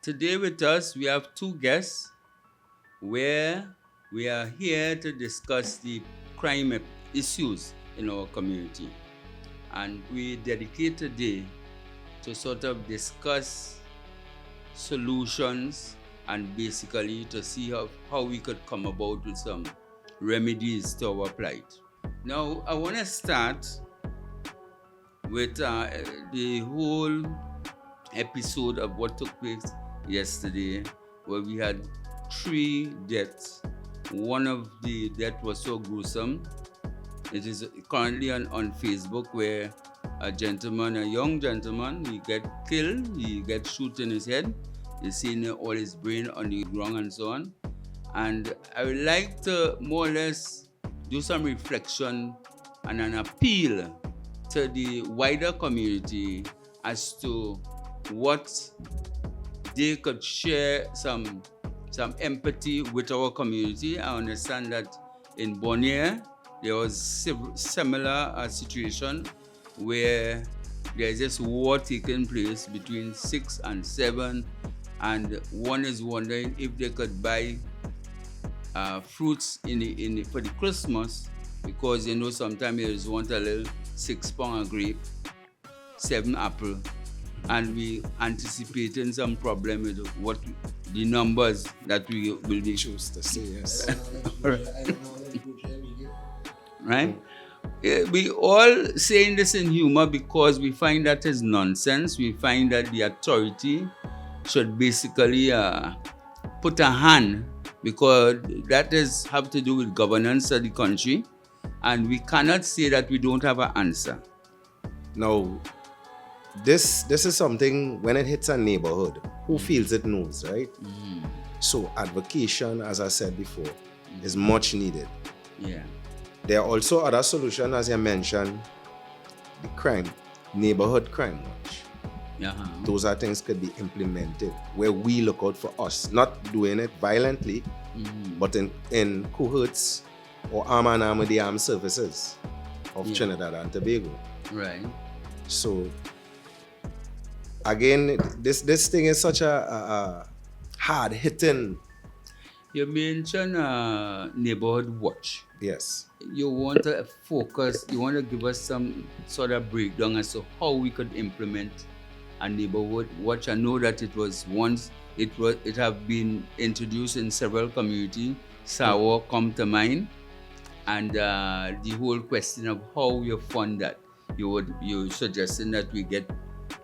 Today with us, we have two guests where we are here to discuss the crime issues in our community. And we dedicate today to sort of discuss solutions and basically to see how we could come about with some remedies to our plight. Now, I want to start with the whole episode of what took place yesterday, where we had 3 deaths. One of the deaths was so gruesome. It is currently on Facebook, where a young gentleman, he get killed, he gets shot in his head, you see all his brain on the ground and so on. And I would like to more or less do some reflection and an appeal to the wider community as to what they could share some empathy with our community. I understand that in Bonnier, there was similar situation where there's this war taking place between 6 and 7, and one is wondering if they could buy fruits for the Christmas, because sometimes they just want a little 6 pound of grape, 7 apple, and we anticipating some problem with what the numbers that we will be choose to say. Yes. Right? We all saying this in humor because we find that is nonsense. We find that the authority should basically put a hand, because that have to do with governance of the country, and we cannot say that we don't have an answer. Now, this is something, when it hits a neighborhood, who feels it knows, right? Mm-hmm. So advocation, as I said before, is much needed. Yeah. There are also other solutions, as you mentioned, the neighborhood crime watch. Uh-huh. Those are things could be implemented where we look out for us, not doing it violently, but in cohorts or arm in arm with the armed services of Trinidad and Tobago. Right. So again, this thing is such a hard hitting. You mentioned neighborhood watch. Yes. You want to focus, you want to give us some sort of breakdown as to how we could implement a neighborhood watch. I know that it have been introduced in several communities. Sawa come to mind, and the whole question of how you fund that. You're suggesting that we get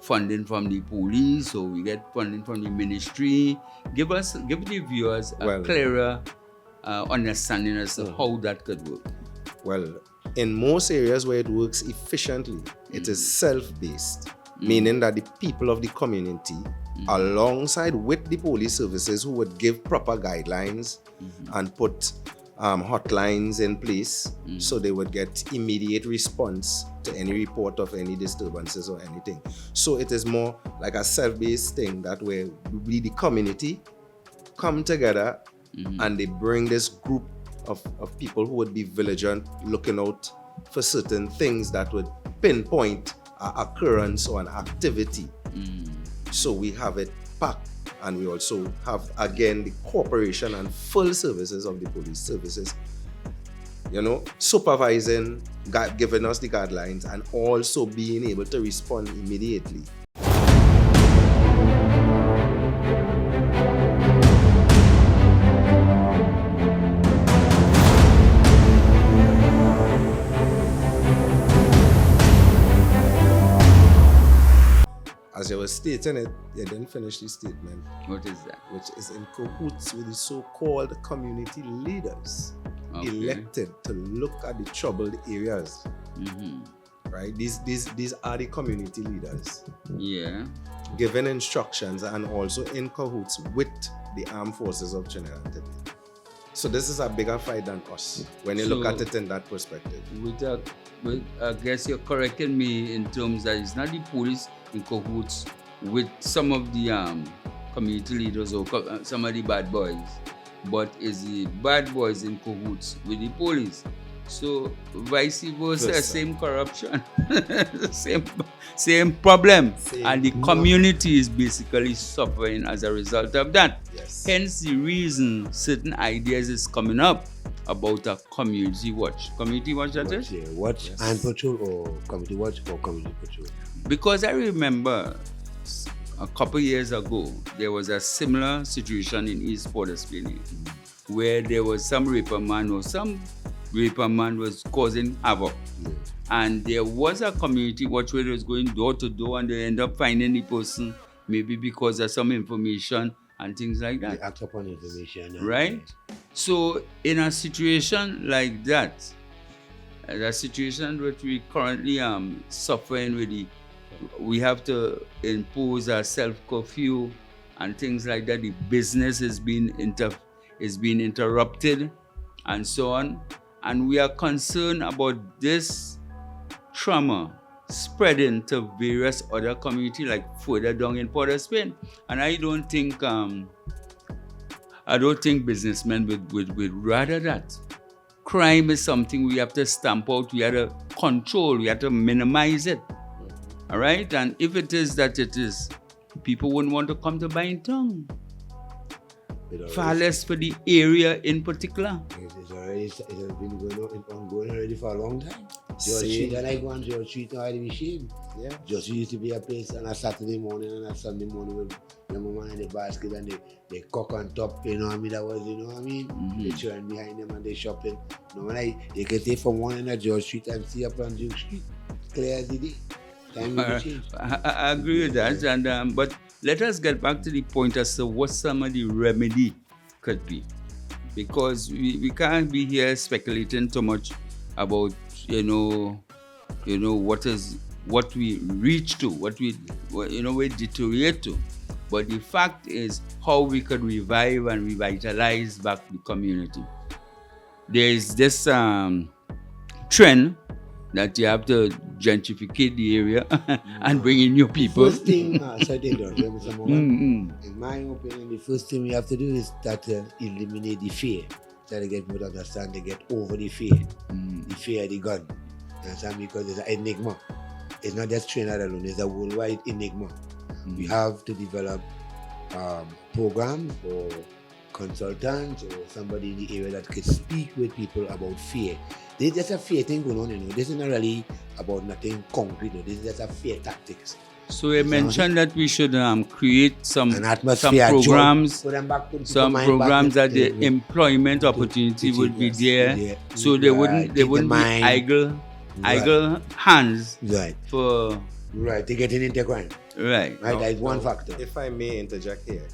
funding from the police, or we get funding from the ministry. Give the viewers a clearer understanding as to how that could work. Well, in most areas where it works efficiently, it is self-based, meaning that the people of the community, alongside with the police services, who would give proper guidelines and put hotlines in place, so they would get immediate response to any report of any disturbances or anything. So it is more like a self-based thing, that where we, the community, come together and they bring this group of people who would be vigilant, looking out for certain things that would pinpoint an occurrence or an activity. So we have it packed. And we also have, again, the cooperation and full services of the police services, supervising, giving us the guidelines, and also being able to respond immediately. As you were stating it, you didn't finish the statement. What is that? Which is in cahoots with the so-called community leaders elected to look at the troubled areas. Right? These are the community leaders. Yeah. Giving instructions and also in cahoots with the armed forces of Trinidad and Tobago. So this is a bigger fight than us when you look at it in that perspective. I guess you're correcting me in terms that it's not the police in cahoots with some of the community leaders or some of the bad boys, but it's the bad boys in cahoots with the police. So vice versa, Versa. same corruption, same problem, Same and the community is basically suffering as a result of that. Yes. Hence the reason certain ideas is coming up about a community watch. Community watch, that is? Watch Yes. and patrol or community watch or community patrol. Because I remember a couple years ago, there was a similar situation in East Port of Spain where there was some raper man was causing havoc. And there was a community watch where it was going door to door and they end up finding the person maybe because of some information and things like They that. act upon information. Right? So in a situation like that, a situation which we currently suffering with, we have to impose a self-curfew and things like that. The business is being interrupted and so on. And we are concerned about this trauma spreading to various other communities like further down in Port of Spain. And I don't think businessmen would rather that. Crime is something we have to stamp out, we have to control, we have to minimize it. All right? And if it is, people wouldn't want to come to Byington. Far less for the area in particular. It's been ongoing already for a long time. Your Same. street, I like one, your street now already be shamed. Yeah. Just used to be a place on a Saturday morning and a Sunday morning with your mama in the basket and they cook on top, you know what I mean? That was, you know what I mean? They children behind them and they shopping. You know, when you can take from one end of George Street and see up on Duke Street, clear as the day. Time will change. I agree with that, and but let us get back to the point as to what some of the remedy could be, because we can't be here speculating too much about what we reach to, what we deteriorate to, but the fact is how we could revive and revitalize back the community. There is this trend that you have to gentrificate the area and bring in new people. First thing, in my opinion, the first thing we have to do is that eliminate the fear. Try to get people to understand, they get over the fear. The fear of the gun. You understand? Because it's an enigma. It's not just Trinidad alone, it's a worldwide enigma. We have to develop programs or consultants or somebody in the area that could speak with people about fear. There's just a fear thing going on, you know. This is not really about nothing concrete, you know. This is just a fear tactics. So you mentioned that we should create some atmosphere, programs, some programs that the employment opportunity would be there, so they wouldn't be idle hands for they getting into crime. Right. That is one factor. If I may interject here,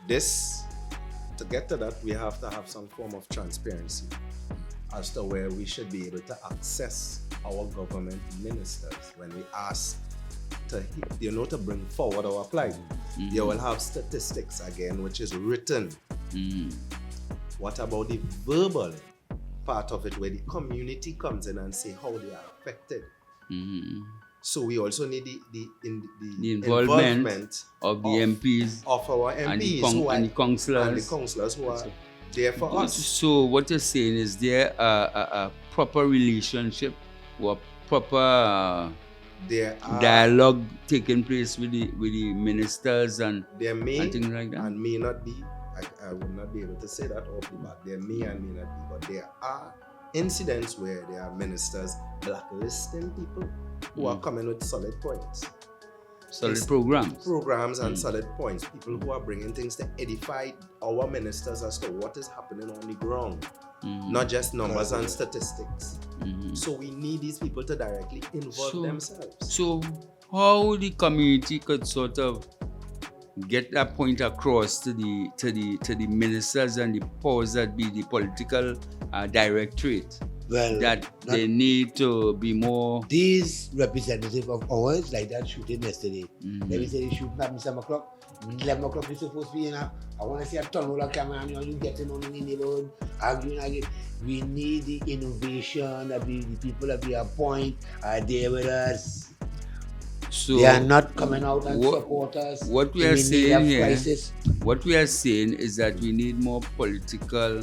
to get to that, we have to have some form of transparency as to where we should be able to access our government ministers when we ask to bring forward our plight. You will have statistics again, which is written. What about the verbal part of it, where the community comes in and say how they are affected? So we also need the involvement of the MPs, of our MPs and the councillors who are there for us. So what you're saying is there a proper relationship or proper dialogue taking place with the ministers and things like that? And may not be. I would not be able to say that off the bat. There may and may not be, but there are incidents where there are ministers blacklisting people who are coming with solid points. Programs and solid points. People who are bringing things to edify our ministers as to what is happening on the ground. Not just numbers and statistics. So we need these people to directly involve themselves. So how the community could sort of get that point across to the ministers and the powers that be, the political directorate, that they need to be more. These representatives of ours, like that shooting yesterday, let me say they shooting at me 7 o'clock. 11 o'clock you're supposed to be in. I want to see a tunnel of camera and you getting on in the neighborhood, arguing again. We need the innovation that the people that we appoint are there with us. So they are not coming out and support us. What we are saying is that we need more political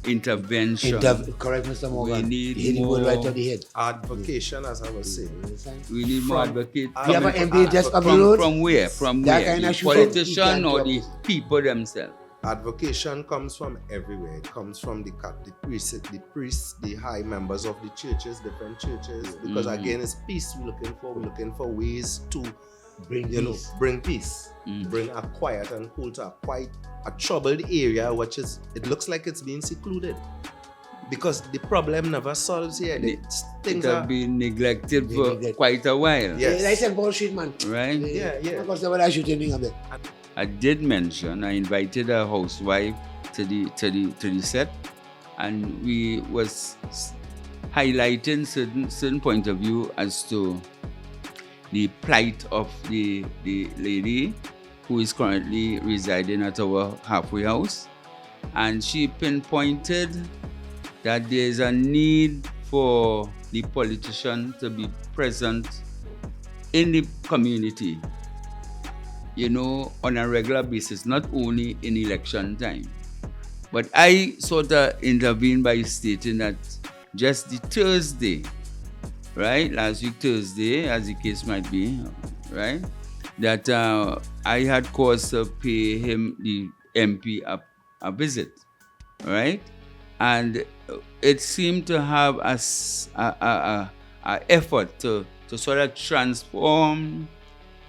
intervention. Correct, Mr. Morgan. We need He hit the word right on the head. Advocation, as I was saying. We need more advocates. We have an MP just up the road. From where? From That where? kind The of shooting, politician he or can't the people themselves? Advocation comes from everywhere. It comes from the priests, the high members of the churches, different churches. Because again, it's peace we're looking for. We're looking for ways to bring peace, bring a quiet and cool to a troubled area, which is, it looks like it's being secluded. Because the problem never solves here. Things have been neglected for quite a while. Yes. Like St. Paul Street, man. Right? Yeah. Because they were shooting a bit. I did mention I invited a housewife to the set, and we was highlighting certain point of view as to the plight of the lady who is currently residing at our halfway house, and she pinpointed that there is a need for the politician to be present in the community, on a regular basis, not only in election time. But I sort of intervened by stating that just the Thursday, right, last week Thursday, as the case might be, right, that I had cause to pay him, the MP, a visit, right, and it seemed to have a effort to sort of transform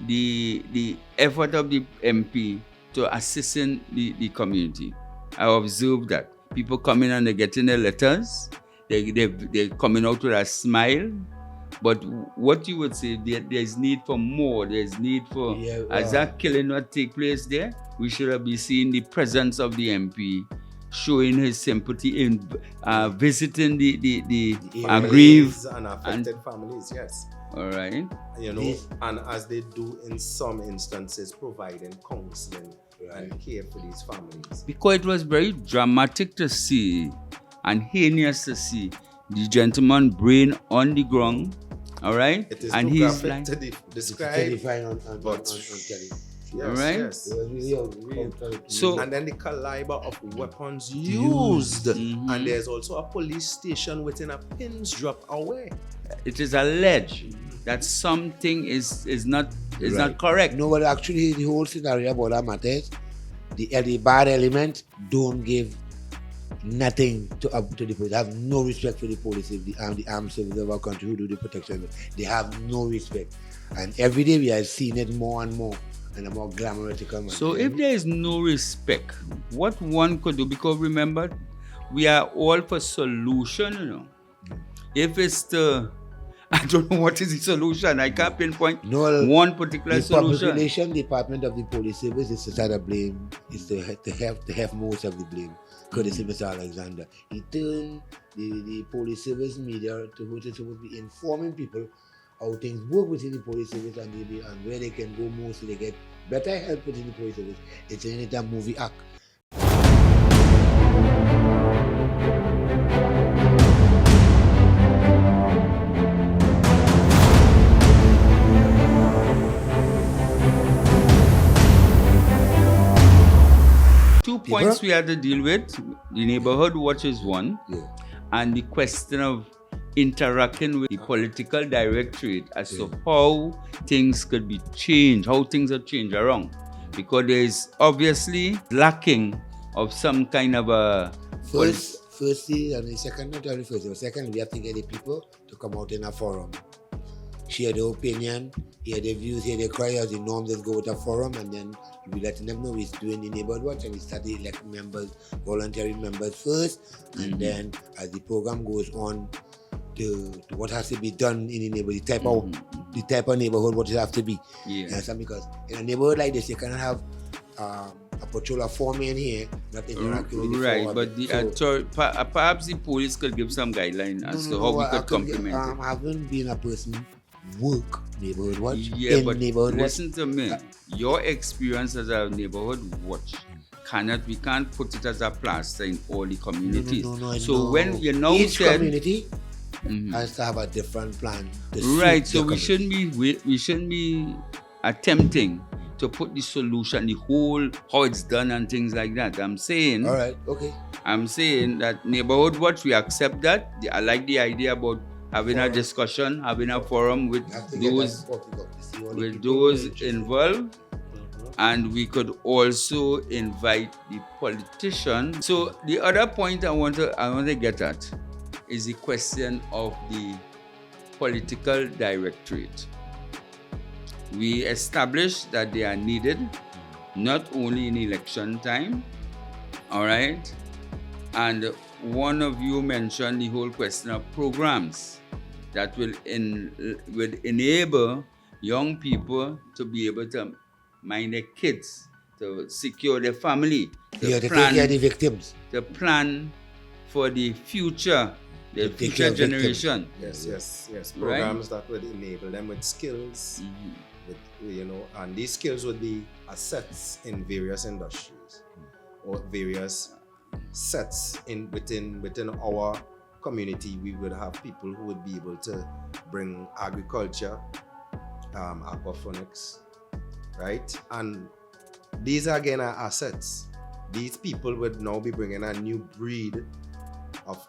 the effort of the MP to assisting the community. I observed that people come in and they're getting their letters, they're coming out with a smile, but what you would say, there's need for more, there's need for, as that killing not take place there, we should be seeing the presence of the MP, showing his sympathy in visiting the aggrieved and affected families, yes. All right. And as they do in some instances, providing counseling and care for these families. Because it was very dramatic to see and heinous to see the gentleman brain on the ground, all right? It is and too he's graphic like, to describe. Terrifying on Yes, all right? Yes. So, and then the caliber of weapons used. Mm-hmm. And there's also a police station within a pin's drop away. it is alleged that something is not correct. No, but actually the whole scenario about that matter is the bad element don't give nothing to the police. They have no respect for the police, the armed services of our country who do the protection. They have no respect. And every day we are seeing it more and more in a more glamouretical manner. So if there is no respect, what one could do, because remember, we are all for solution, If it's I don't know what is the solution. I can't pinpoint one particular solution. The population department of the police service is to try to blame, is to have most of the blame. Courtesy Mr. Alexander. He turned the police service media to who is supposed to be informing people how things work within the police service and where they can go more so they get better help within the police service. It's a movie act. Two points we had to deal with. The neighborhood watch is one, and the question of interacting with the political directorate as to how things could be changed, how things are changed around. Because there is obviously lacking of some kind of a... Firstly, and the second, not only first, second, we have to get the people to come out in a forum, share their opinion, hear their views, hear their cry as the norm, let's go with a forum, and then we let them know we're doing the neighborhood watch, and we start to elect members, voluntary members first, and then as the program goes on, to what has to be done in the neighborhood, the type of neighborhood what it has to be. Because in a neighborhood like this, you cannot have a patroller foreman here, not interacting with the right, but perhaps the police could give some guidelines as to how we could complement it. I haven't been a person work neighborhood watch. Listen to me. Your experience as a neighborhood watch we can't put it as a plaster in all the communities. So when you know each community has to have a different plan. Right. So we shouldn't be attempting to put the solution, the whole how it's done and things like that. I'm saying All right, okay. I'm saying that neighborhood watch, we accept that. I like the idea about having a Forum. having a forum with You have to get those that public up to see all the with people who are those interested. involved. And we could also invite the politician. So the other point I want to get at is the question of the political directorate. We established that they are needed not only in election time, all right? And one of you mentioned the whole question of programs that will enable young people to be able to mind their kids, to secure their family, To take care of the victims. to plan for the future, the To take future care of victims. Yes, generation. yes, yes. Right. Programs that would enable them with skills, with, and these skills would be assets in various industries or various sets within our community. We would have people who would be able to bring agriculture, aquaponics, right? And these again are assets. These people would now be bringing a new breed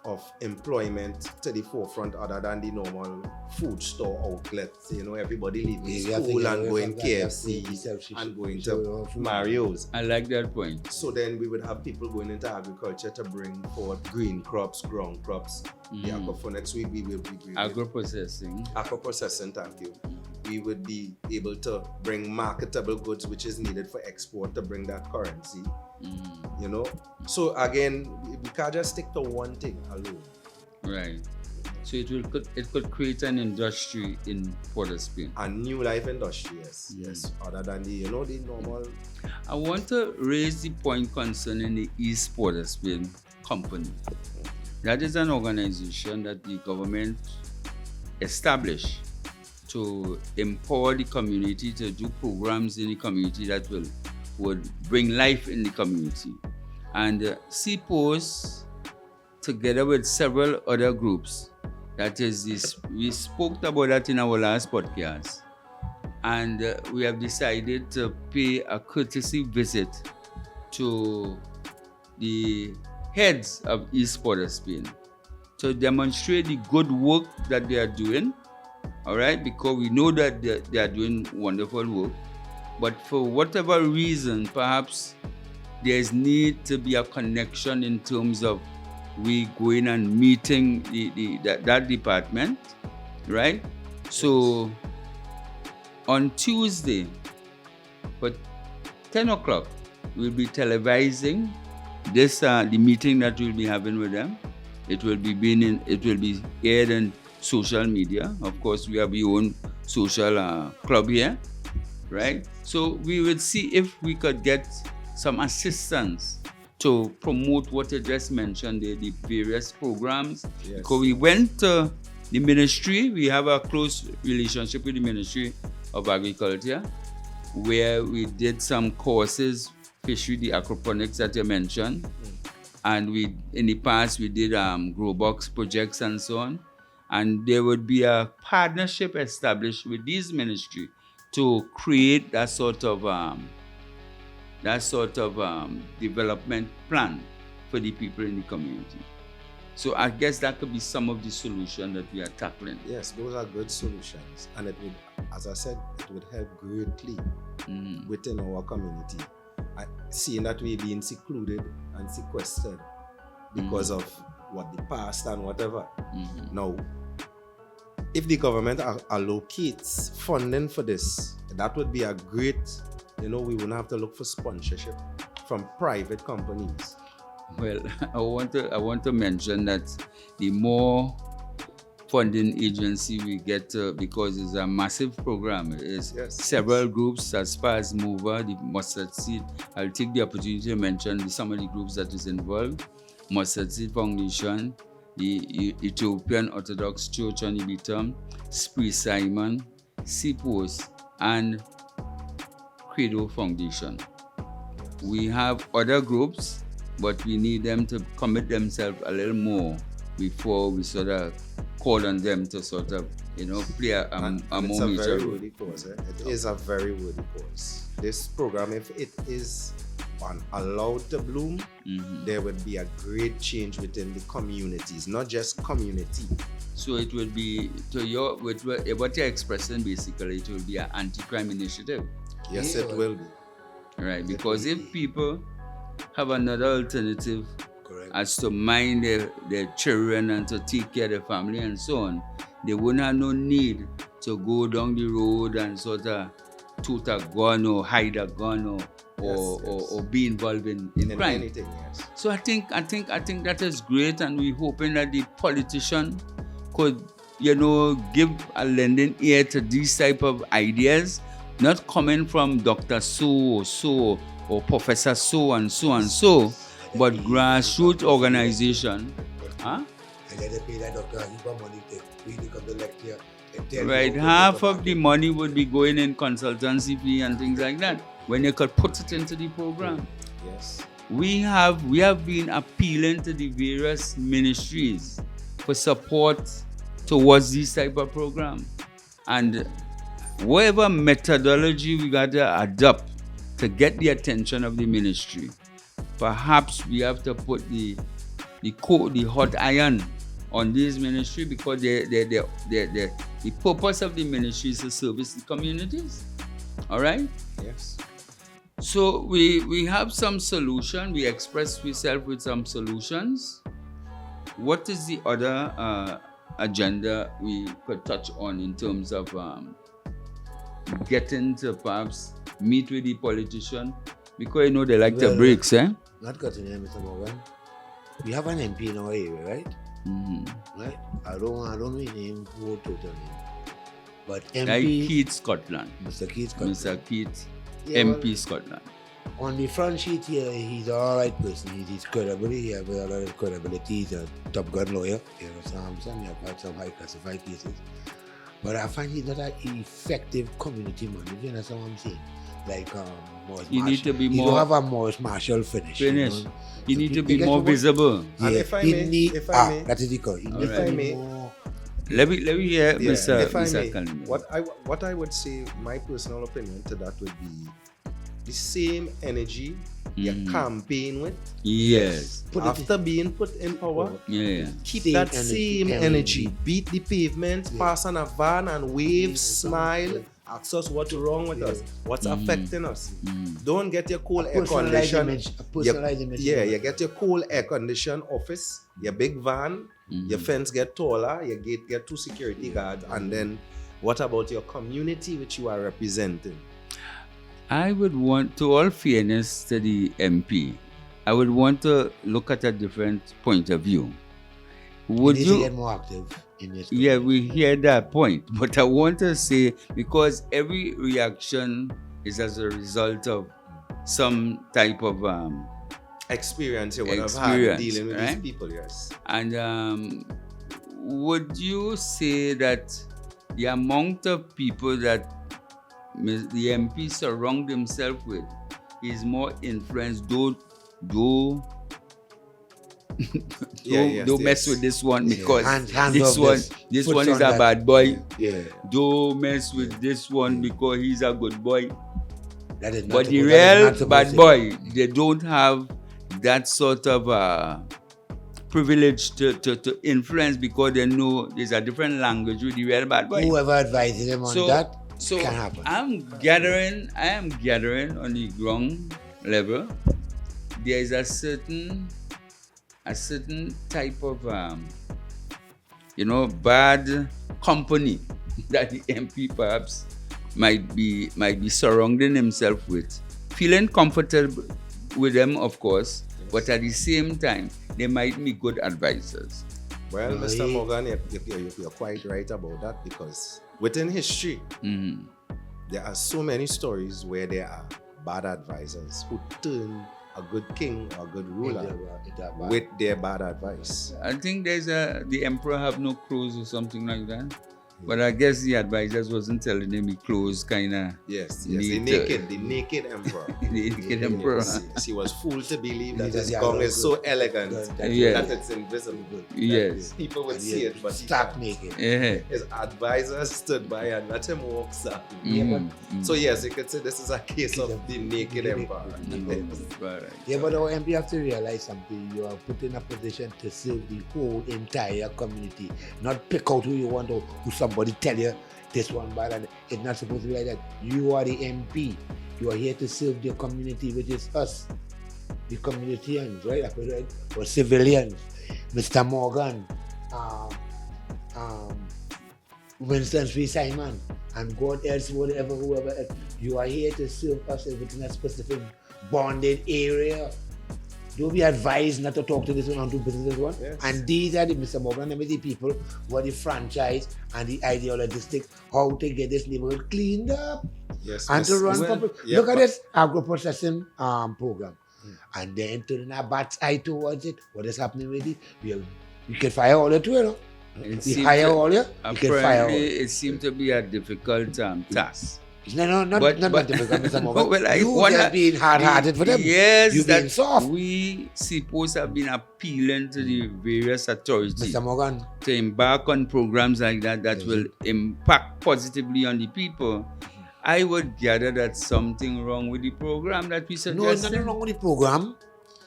of employment to the forefront other than the normal food store outlets. Everybody leaving school and going KFC and going to Mario's. I like that point. So then we would have people going into agriculture to bring forward green crops, ground crops, the aquaponics. We will be Agro-processing. aquaprocessing, thank you. We would be able to bring marketable goods which is needed for export to bring that currency. So again, we can't just stick to one thing alone. Right. So it could create an industry in Port of Spain. A new life industry, yes. Other than the normal. I want to raise the point concerning the East Port of Spain Company. That is an organization that the government established to empower the community, to do programs in the community that would bring life in the community. And CPOS, together with several other groups, that is this, we spoke about that in our last podcast, and we have decided to pay a courtesy visit to the heads of East Port of Spain to demonstrate the good work that they are doing, all right, because we know that they are doing wonderful work, but for whatever reason, perhaps there's need to be a connection in terms of we going and meeting that department, right? So on Tuesday, but 10 o'clock, we'll be televising this the meeting that we'll be having with them. It will be aired in social media. Of course, we have our own social club here, right? So we would see if we could get some assistance to promote what you just mentioned, the various programs. Yes. Because we went to the ministry, we have a close relationship with the Ministry of Agriculture, where we did some courses, fishery, the aquaponics that you mentioned, and in the past we did grow box projects and so on, and there would be a partnership established with this ministry to create that sort of development plan for the people in the community. So I guess that could be some of the solution that we are tackling. Yes, those are good solutions, and it would, as I said, it would help greatly within our community. Seeing that we're being secluded and sequestered because of what the past and whatever. Now, if the government allocates funding for this, that would be a great, we wouldn't have to look for sponsorship from private companies. Well, I want to mention that the more funding agency we get, because it's a massive program, it's several groups as far as MOVA, the Mustard Seed. I'll take the opportunity to mention some of the groups that is involved. Mustard Seed Foundation, the Ethiopian Orthodox Church on the Bitam, Spree Simon, CPOS, and Credo Foundation. We have other groups, but we need them to commit themselves a little more before we sort of call on them to sort of play a And more it's a major very role. worthy cause. It is a very worthy cause. This program, if it is allowed to bloom, there would be a great change within the communities, not just community. So it will be, with what you're expressing, basically, it will be an anti-crime initiative. Yes, Yeah. it will be. Right, because if people have another alternative Correct. as to mind their children and to take care of their family and so on, they wouldn't have no need to go down the road and sort of toot a gun or hide a gun or be involved in crime. Anything, yes. So I think that is great, and we're hoping that the politician could, give a lending ear to these type of ideas, not coming from Dr. So or Professor so and so and so, but grassroots organization. Huh? And then they pay that doctor, he got money to really come to lecture. and tell you Right, how to half go of the money would be going in consultancy fee and things like that, when you could put it into the program. Yes. We have been appealing to the various ministries for support towards this type of program, and whatever methodology we got to adopt to get the attention of the ministry, perhaps we have to put the hot iron on this ministry, because the purpose of the ministry is to service the communities. All right. Yes. So we have some solution. We express ourselves with some solutions. What is the other agenda we could touch on in terms of getting to perhaps meet with the politician? Because they like the breaks, eh? Not cutting him, Mr. Morgan. We have an MP in our area, right? Mm-hmm. Right? I don't know his name, who total name. But MP, Like Keith Scotland. Mr. Keith. Mr. Keith, Yeah, MP Scotland. On the front sheet here, he's an alright person. He's credible. He has a lot of credibility. He's a top gun lawyer. Some have had some high classified cases. But I find he's not an effective community man. You understand what I'm saying? Like Morris You need to be Marshall. more- You don't have a Morris Marshall finish. Finish. You need to be get more what- visible. Yeah, And if I he may- need, if I may- that is the call. He needs if to I be may- more. Let me hear Yeah, Mr. if I Mr. may, Kalim. what I would say, my personal opinion to that would be the same energy you campaign with Yes. after being put in power. Yeah. Keep Same that energy, same energy. energy. Beat the pavement, pass on a van and wave, smile, ask us what's wrong with us, what's affecting us. Don't get your cold air condition. A personalized image. You get your cold air condition office, your big van, your fence get taller, your gate get 2 security guards, and then what about your community which you are representing? I would want, to all fairness to the MP, I would want to look at a different point of view. Would You need to you? get more active in this. Yeah, we hear that point, but I want to say, because every reaction is as a result of some type of Experience you would have had Experience, dealing with right? these people, yes. and would you say that the amount of people that the MP surround himself with is more influenced, though don't mess with this one, because Hands this off one this. one Foot is on a that. bad boy. Yeah. Don't mess with this one because he's a good boy. That is not But the supposed- that is real not supposed bad to- boy, they don't have that sort of privilege to influence, because they know there's a different language with the real bad boy. Whoever advises him on that So can happen. I am gathering on the ground level. There is a certain type of bad company that the MP perhaps might be surrounding himself with, feeling comfortable with them, of course, but at the same time they might be good advisors. Well, Mr. Morgan, you're quite right about that, because within history, there are so many stories where there are bad advisors who turn a good king or a good ruler with their bad advice. I think there's the emperor have no clothes or something like that. But I guess the advisors wasn't telling him he clothes kind of. Yes, Need the naked emperor. The naked emperor. Yes, he was fooled to believe that He his just had gong a is so good- elegant Yes. that it's invisible. Yes. That people would see it, but he stark can't. naked. Yeah. His advisors stood by and let him walk up. Mm. So yes, you could say this is a case of the naked emperor. Right. Yeah, but our MP have to realize something. You are put in a position to serve the whole entire community, not pick out who you want or who somebody tell you this one bad. And it's not supposed to be like that. You are the MP. You are here to serve the community, which is us, the communitarians, right? Or civilians. Mr. Morgan, Winston Sweet Simon, and God else, whatever, whoever else. You are here to serve us within a specific bonded area. Do be advised not to talk to this one or do business with this one. Yes. And these are the Mr. Morgan and the people who are the franchise and the ideologistic how to get this neighborhood cleaned up Yes, and to run well, proper. yeah, Look at but- this agro-processing program. And then turning our bat's eye towards it. What is happening with it? You can fire all your two, you know. It You seemed hire to- all your, you can fire all. Apparently, it seemed to be a difficult task. No, not difficult, Mr. Morgan. Well, I you wanna- just being hard-hearted for them. Yes, You being that soft. we supposed to have been appealing to the various authorities Mr. Morgan, to embark on programs like that Yes. will impact positively on the people. I would gather that something wrong with the program that we no, suggested. nothing wrong with the program.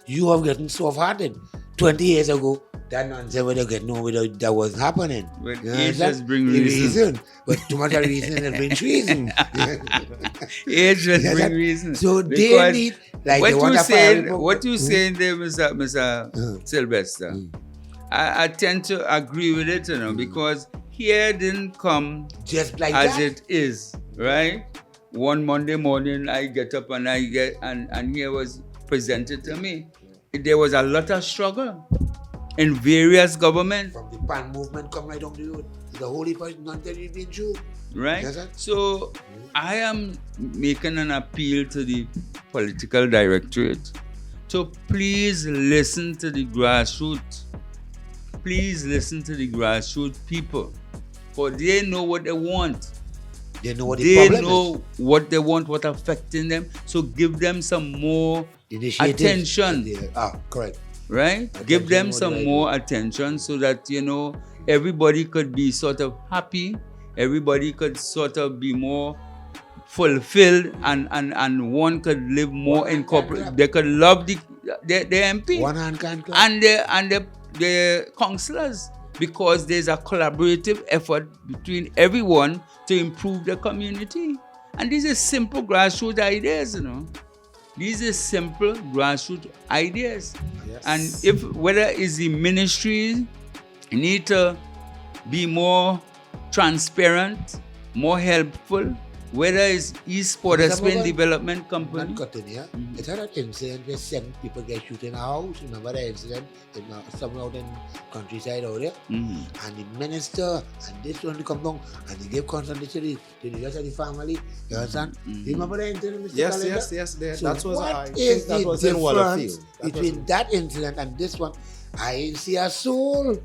You have gotten soft-hearted. 20 years ago, that nonsense would have gotten over that wasn't happening. Well, You age understand? has bring The reason. But too much of reason and bring treason. Age just Yeah, bring that- reason. So they Because need, like what they want you a fire saying, report. what you saying there, Mr. Sylvester, I tend to agree with it, because here didn't come Just like as that. it is, right? One Monday morning, I get up and and here was presented to me. There was a lot of struggle in various governments, From the pan movement come right down the road. The holy person not that you've been through. right? Yes, sir. So I am making an appeal to the political directorate to please listen to the grassroots. Please listen to the grassroots people, for they know what they want. They know what the They problem know what they want, what affecting them. So give them some more is. Initiatives. attention. Correct. right? Attention Give them more some than I more attention so that, everybody could be sort of happy. Everybody could sort of be more fulfilled and one could live more One hand in can corporate. clap. They could love the MP One hand can't clap. and the councillors, because there's a collaborative effort between everyone to improve the community. And these are simple grassroots ideas, These are simple grassroots ideas. Yes. And whether it's the ministry need to be more transparent, more helpful, whether it's East Port Mr. Spain Morgan, Development Company. Not cutting, yeah? It's had an incident where 7 people get shot in a house. Remember the incident in somewhere out in countryside out there? Mhm. And the minister and this one to come down and they gave consultation to the rest of the family. You understand? You remember the incident, Mr. Yes, Calendar? yes. So That was what I is think that the was in Waterfield. difference That was- between that incident and this one? I ain't see a soul.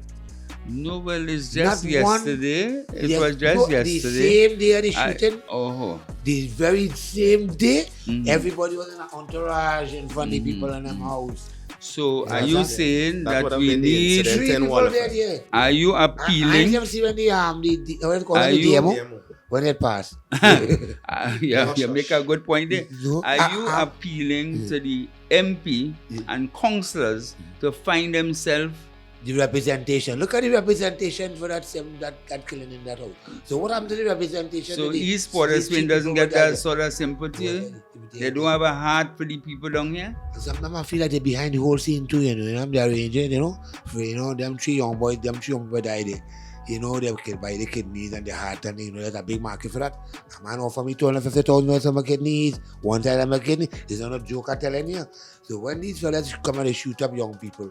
No, well, it's just Not one- yesterday. It Yes, was just no, yesterday. The same day of the I- shooting, oh. the very same day, Mhm. everybody was in an entourage in front of the people in them house. So Yeah, are you that's- saying that that would have we been the need? incident. 3 in people Waterfield. dead here. Are you I appealing? never see when the what is it called, Are the you- demo, when it passed. Yeah, you make a good point there. No, Are you appealing to the MP and councillors to find themselves? the representation? Look at the representation for that killing in that house. So what happened to the representation? So to the- East Port these Spain people doesn't who get were there? that sort of sympathy. Well, They don't have a heart for the people down here. Sometimes I feel like they're behind the whole scene too, I'm the arranger, for, them 3 young boys died there. They were killed by the kidneys and the heart, and there's a big market for that. A man offered me $250,000 for my kidneys, one side of my kidney. It's not a joke I'm telling you. So when these fellas come and they shoot up young people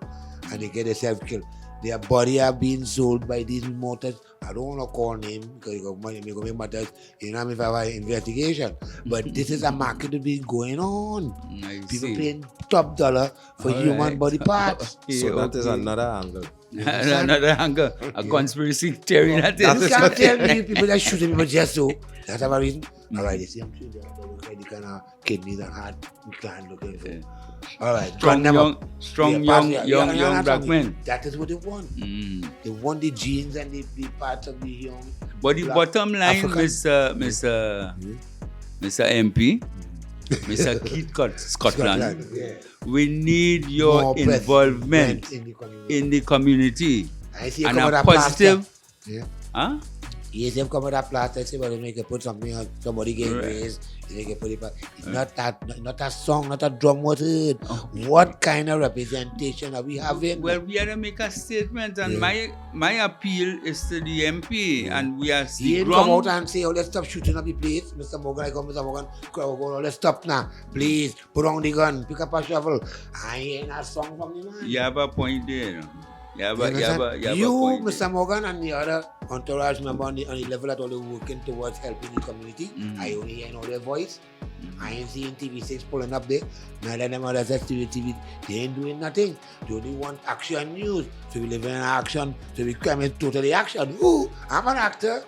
and they get themselves killed, their body are being sold by these motors. I don't want to call name because you got money, make matters. If I have an investigation. But this is a market that been going on. I People see. paying top dollar for All human right. body parts. So that is Okay. another angle. Another angle, a conspiracy theory that You is. can't tell me people that shooting people just so. That's a reason. All right, you see, I'm sure they look like the kind of kidneys and heart we can't look for. All right, Strong gun them young, up. strong Yeah, young that's black what men. That is what they want. They want the genes and the parts of the young. But the black bottom line, African. Mr. MP, Mr. Keith Scotland, Yeah. we need your More involvement in the community. in the community I see you and come with a a plaster. positive. Yeah. Huh? Yes, they come with a plaster. Say, well, make it put something on. Somebody get Right. raised. You make it put it back. It's not a song, not a drum was heard. What kind of representation are we having? Well, we had to make a statement, and Yeah. my appeal is to the MP, and we are He the ain't come out ground. and say, oh, let's stop shooting up the place. Mr. Morgan, I come, Mr. Morgan, oh, let's stop now. Please, put on the gun, pick up a shovel. I ain't a song from the man. You have a point there. You know. You have a You, point Mr. there. Morgan, and the other entourage member on the level that all they working towards helping the community. I only hear all their voice. I ain't seeing TV6 pulling up there. Neither them others at TV. They ain't doing nothing. They only want action news. So we live in action. So we come in totally action. Ooh, I'm an actor.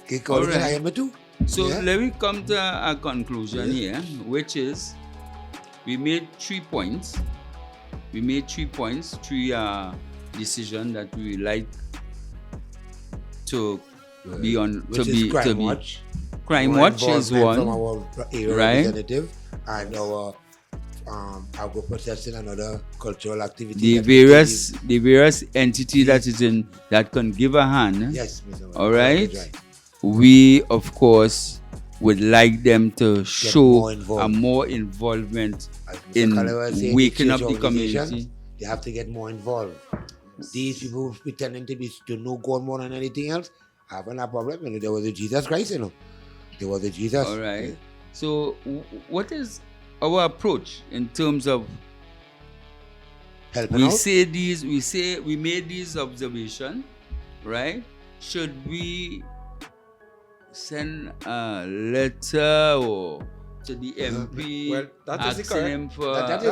Okay, call it, I am a too. So Yeah. let me come to a conclusion here, which is we made 3 points. We made 3 points, 3 decision that we like to be on Which to is be Crime to be. Watch. Crime More Watch is involvement from one, our area right? representative and our agro processing and other cultural activities. The that we various entity that is in that can give a hand. Yes, Mr. Morgan. All right. That's We of course would like them to show more involved. a more involvement As Mr. in Kaleva said, waking up church the community. organizations, They have to get more involved. These people pretending to know God more than anything else having a problem. You know, there was a Jesus Christ, you know. There was a Jesus. All right. So, what is our approach in terms of Helping we out. say we made these observations, right? Should we send a letter or to the MP Well, that is the asking correct- him for that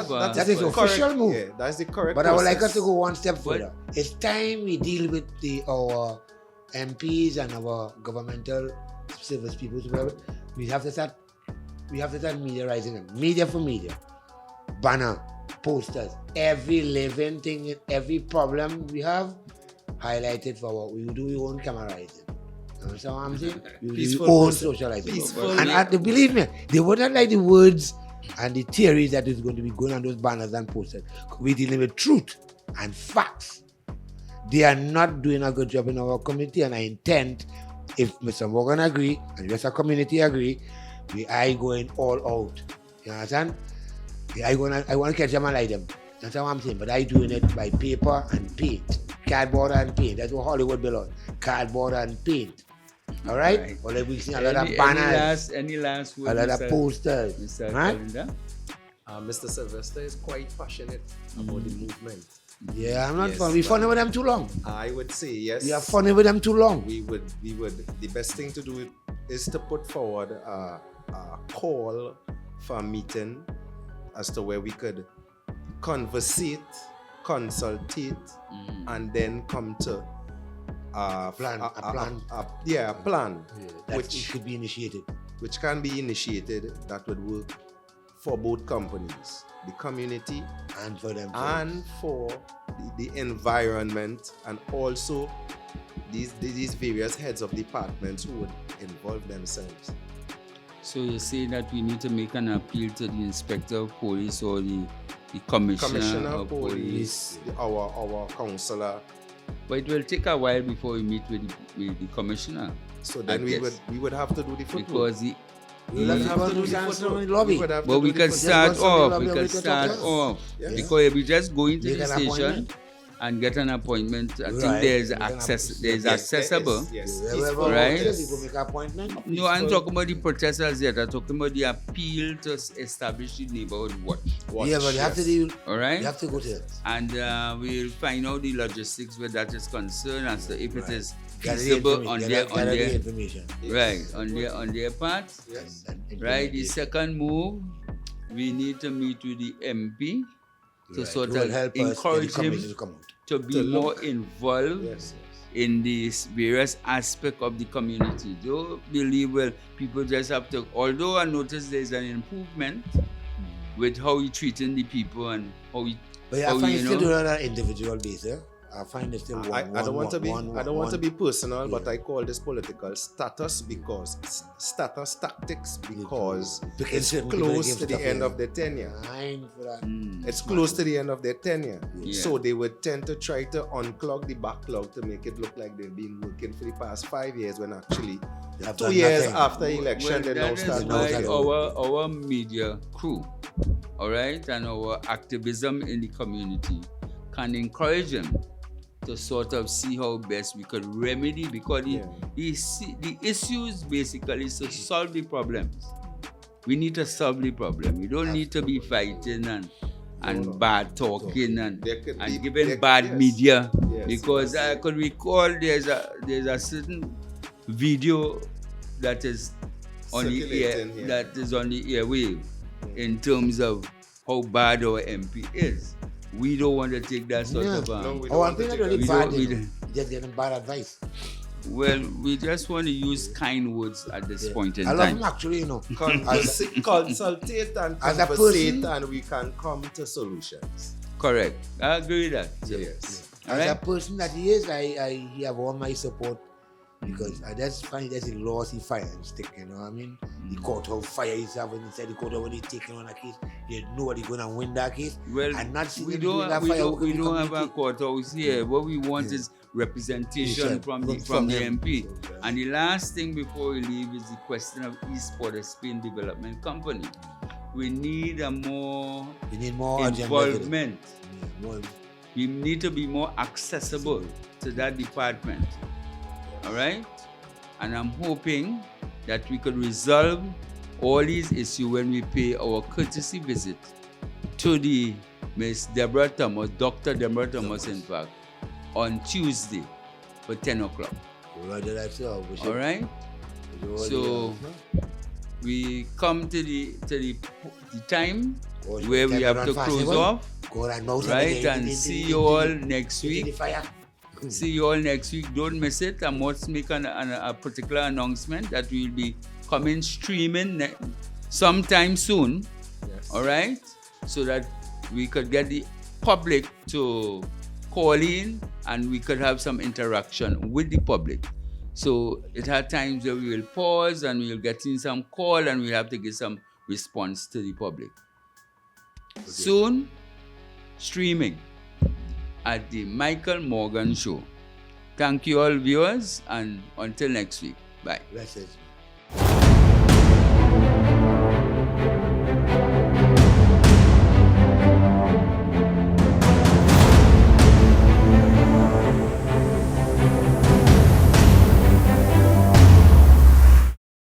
is for- official move. Yeah, that's the correct. But I would like us process. to go one step further. It's time we deal with our MPs and our governmental service people. We have to start mediaizing them. Media for media. Banner, posters, every living thing, every problem we have, highlighted for what we do your own cameraizing. You understand what I'm saying? You do Peaceful your own person. socializing. Peaceful. And believe me, they wouldn't like the words and the theories that is going to be going on those banners and posters. We're dealing with truth and facts. They are not doing a good job in our community, and I intend, if Mr. Morgan agree and the rest of the community agree, we are going all out. You understand? I want to catch them and light them. That's what I'm saying. But I doing it by paper and paint, cardboard and paint. That's what Hollywood belongs. Cardboard and paint. All right? Right. Or like we see a lot of banners, Any last word, a lot of Mr. posters. Mr. Right? Kalinda? Mr. Sylvester is quite passionate about the movement. Yeah, I'm not Yes, fun. We funny with them too long. I would say yes. We are funny with them too long. We would. The best thing to do is to put forward a call for a meeting as to where we could conversate, consultate, and then come to a Plan. plan. Yeah, that which should be initiated. which can be initiated that would work for both companies, the community And for them. and for the environment, and also these various heads of departments who would involve themselves. So you say that we need to make an appeal to the inspector of police or the commissioner of police. Our councillor. But it will take a while before we meet with the commissioner. So then I we would have to do the footwork. Because We'll have to have go to to do the the footwork. lobby. We would have to but do we the can footwork. start Just go to off. the We lobby can and we start can talk. off. Yes. Because if we just go into Make the an station appointment. and get an appointment, I think Right. there's Make an access. appointment. There's Yes, accessible. yes. Wherever Right. we go make an appointment. No, I'm talking about the protesters yet. I'm talking about the appeal to establish the neighborhood watch. Yeah, but you have to do. All right? You have to go to it. And we'll find out the logistics where that is concerned as to if it is Gather the feasible on gather the their information. right on their part. Yes. And Right. The implement it. second move, we need to meet with the MP to Right. sort Who will of help us get the encourage him commission to come out. to be To more look. involved Yes. in these various aspects of the community. Don't believe, well, people just have to, although I notice there's an improvement with how we treating the people and how we, But I how find we, it's still doing on an individual basis. I find it's still I don't want to be personal, but yeah. I call this political status because status tactics because Because it's certain people close give to the stuff, end yeah. of their tenure. Fine for that. It's close to the end of their tenure. Yeah. So they would tend to try to unclog the backlog to make it look like they've been working for the past 5 years when actually They have 2 done years nothing. after election well, they now that start is now why start our media crew, all right, and our activism in the community can encourage them to sort of see how best we could remedy, because the issues basically is to solve the problems. We need to solve the problem. We don't need to be fighting and bad talking and giving bad media. Yes, Because yes. I could recall there's a certain video that is on the air, Circulating here. that is on the airwave in terms of how bad our MP is. We don't want to take that sort Yeah. of No, we don't Oh, I'm want to thinking take really we bad. don't- we you know. don't- Just getting bad advice. well, we just want to use kind words at this point in I love time. him actually, you know. Consultate and As a conversate person- and we can come to solutions. Correct. I agree with that. Yes. All As a right. person that he is, he have all my support because I just find that's the laws he fire and stick, you know what I mean? The courthouse fire he's having inside the courthouse when he's taking on a case, there's nobody gonna win that case. Well, and not seeing we him doing don't that we fire don't, work in we the don't have a community. courthouse here. What we want is representation Yeah, from from the him. MP. And the last thing before we leave is the question of East Port of Spain Development Company. We need a more We need more agenda. involvement. Yeah, more. We need to be more accessible to that department. All right? And I'm hoping that we could resolve all these issues when we pay our courtesy visit to the Miss Deborah Thomas, Dr. Deborah Thomas, in fact, on Tuesday for 10 o'clock. Roger that, sir. We should- All right? we should So, already, we come to the time Go to where we have to Governmental close Festival. off, Go and mouse right? again, And into see the- you into all the- next into the week. fire. See you all next week. Don't miss it. I must make a particular announcement that we'll be coming streaming sometime soon. Yes. All right? So that we could get the public to call in and we could have some interaction with the public. So it had times where we will pause and we'll get in some call and we'll have to give some response to the public. Soon, streaming at the Michael Morgan Show. Thank you all viewers and until next week. Bye. Blessings.